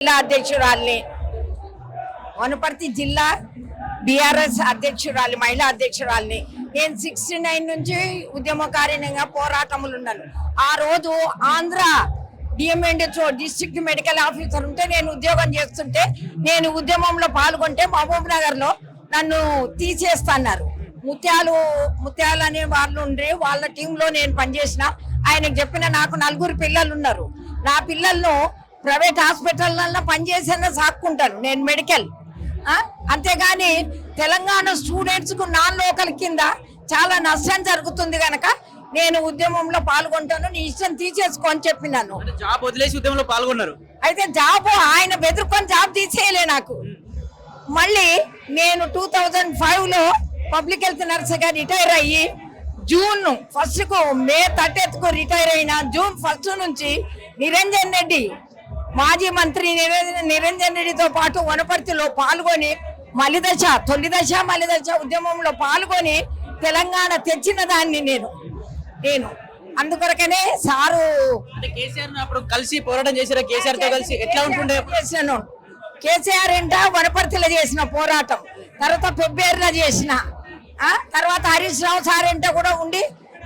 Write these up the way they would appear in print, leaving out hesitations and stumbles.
జిల్లా అధ్యక్షురాలిని వనపర్తి జిల్లా బీఆర్ఎస్ అధ్యక్షురాలి మహిళా అధ్యక్షురాలిని నేను 69 నుంచి ఉద్యమకారిణిగా పోరాటములు ఉన్నాను. ఆ రోజు Andhra DM and HO district medical officer ఉంటే నేను ఉద్యోగం చేస్తుంటే నేను ఉద్యమంలో పాల్గొంటే మహబూబ్ నగర్ లో నన్ను తీసేస్తున్నారు. ముత్యాలు అనే వాళ్ళు ఉండే వాళ్ళ టీంలో నేను పనిచేసిన. ఆయనకు చెప్పిన నాకు 4 పిల్లలు ఉన్నారు. నా పిల్లలను ప్రైవేట్ హాస్పిటల్లో పనిచేసేనా సాక్కుంటాను నేను మెడికల్. అంతేగాని తెలంగాణ స్టూడెంట్స్ కు నాన్ లోకల్ కింద చాలా నష్టం జరుగుతుంది గనక నేను ఉద్యమంలో పాల్గొంటాను, నీ ఇష్టం తీసేసుకో అని చెప్పినాను. జాబ్ వదిలేసి ఉద్యమంలో పాల్గొన్నారు. అయితే జాబ్ ఆయన బెదిరుకొని జాబ్ తీసేయలే నాకు. మళ్ళీ నేను 2005లో పబ్లిక్ హెల్త్ నర్స్ గా రిటైర్ అయ్యి జూన్ 1 కు మే 30కు రిటైర్ అయిన జూన్ 1 నుంచి నిరంజన్ రెడ్డి మాజీ మంత్రి నిరంజన్ రెడ్డితో పాటు వనపర్తిలో పాల్గొని తొలి దశ ఉద్యమంలో పాల్గొని తెలంగాణ తెచ్చిన దాన్ని నేను అందుకొరకనే సారు కేసీఆర్ అప్పుడు కలిసి పోరాటం చేశారా? కేసీఆర్ తో కలిసి ఎట్లా ఉంటుండే? చేశాను. కేసీఆర్ ఏంట వనపర్తిలో చేసిన పోరాటం, తర్వాత పెబ్బేరులో చేసిన, తర్వాత హరీష్ రావు సార్ ఎంట కూడా ఉండి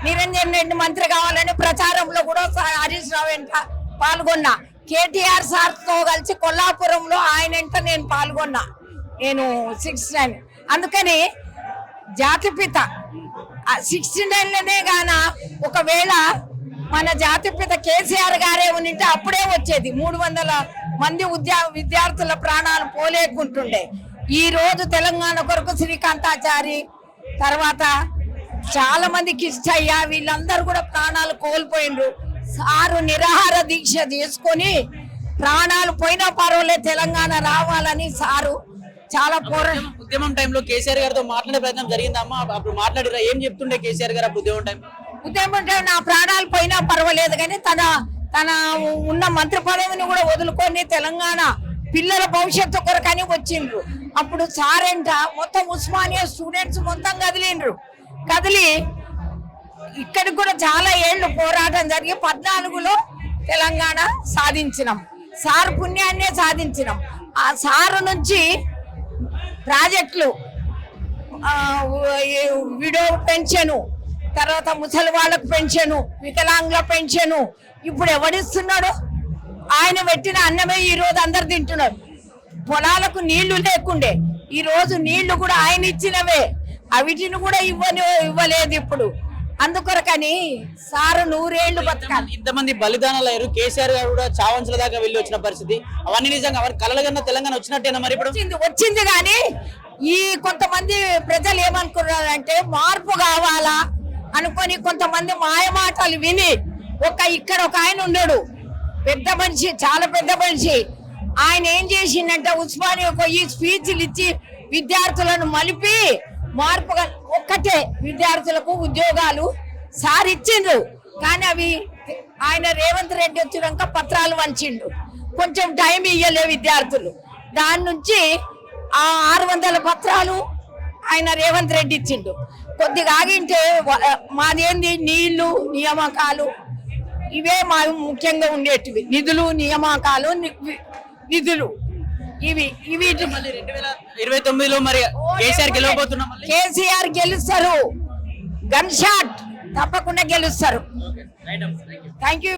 నిరంజన్ రెడ్డి మంత్రి కావాలని ప్రచారంలో కూడా హరీష్ రావు ఎంట పాల్గొన్నా. కేటీఆర్ సార్ తో కలిసి కొల్లాపురంలో ఆయన ఎంట నేను పాల్గొన్నా. నేను 69 అందుకని జాతిపిత 69లోనే గాన ఒకవేళ మన జాతిపిత కేసీఆర్ గారే ఉంటే అప్పుడే వచ్చేది 300 మంది విద్యార్థుల ప్రాణాలు పోలేకుంటుండే. ఈ రోజు తెలంగాణ కొరకు శ్రీకాంతాచారి, తర్వాత చాలా మంది కిష్టయ్య, వీళ్ళందరూ కూడా ప్రాణాలు కోల్పోయిండ్రు. సారు నిరాహార దీక్ష చేసుకొని ప్రాణాలు పోయినా పర్వాలేదు తెలంగాణ రావాలని సారు చాలా ఉద్యమం టైంలో కేసీఆర్ గారితో మాట్లాడే ప్రయత్నం జరిగిందమ్మా? అప్పుడు మాట్లాడిరా? ఏం చెప్తుండే కేసీఆర్ గారు ఉద్యమం టైం? నా ప్రాణాలు పోయినా పర్వాలేదు కానీ తన ఉన్న మంత్రి పదవిని కూడా వదులుకొని తెలంగాణ పిల్లల భవిష్యత్తు కొరకని వచ్చిండ్రు. అప్పుడు సారెంట మొత్తం ఉస్మానియా స్టూడెంట్స్ మొత్తం కదిలి ఇక్కడికి కూడా చాలా ఏళ్ళు పోరాటం జరిగి 14లో తెలంగాణ సాధించినాం. సార్ పుణ్యాన్నే సాధించినాం. ఆ సారు నుంచి ప్రాజెక్టులు, విడో పెన్షను, తర్వాత ముసలి వాళ్ళకు పెన్షను, వికలాంగుల పెన్షను ఇప్పుడు ఎవడిస్తున్నాడు? ఆయన పెట్టిన అన్నమే ఈ రోజు అందరు తింటున్నారు. పొలాలకు నీళ్లు లేకుండే ఈ రోజు నీళ్లు కూడా ఆయన ఇచ్చినవే, అవిటిని కూడా ఇవ్వలేదు ఇప్పుడు. అందుకొరకని సారు 100 ఏళ్లు బతకాలి. ఇంతమంది బలిదానాలు అయ్యారు. కేసీఆర్ గారు కూడా చావంచుల దాకా వెళ్ళి వచ్చిన పరిస్థితి, అవన్నీ నిజంగా కలలుగన్న తెలంగాణ వచ్చినట్టేనా? మరి ఇప్పుడు వచ్చింది కానీ ఈ కొంతమంది ప్రజలు ఏమనుకున్నారంటే మార్పు కావాలా అనుకొని కొంతమంది మాయమాటలు విని ఇక్కడ ఒక ఆయన ఉన్నాడు, పెద్ద మనిషి, చాలా పెద్ద మనిషి. ఆయన ఏం చేసిందంటే ఉస్మానియాకు ఈ స్పీచ్లు ఇచ్చి విద్యార్థులను మలిపి మార్పుగా ఒక్కటే విద్యార్థులకు ఉద్యోగాలు సార్ ఇచ్చిండ్రు. కానీ అవి ఆయన రేవంత్ రెడ్డి వచ్చినాక పత్రాలు వంచిండు, కొంచెం టైం ఇయ్యలే విద్యార్థులు. దాని నుంచి ఆ 600 పత్రాలు ఆయన రేవంత్ రెడ్డి ఇచ్చిండు. కొద్దిగా ఆగింటే మాదేంది నీళ్లు, నియామకాలు, ఇవే మా ముఖ్యంగా ఉండేటివి. నిధులు, నియామకాలు, నిధులు ఇవి 2029లో మరి కేసీఆర్ గెలవబోతున్నాం. కేసీఆర్ గెలుస్తారు, గన్ షాట్ తప్పకుండా గెలుస్తారు. Thank you.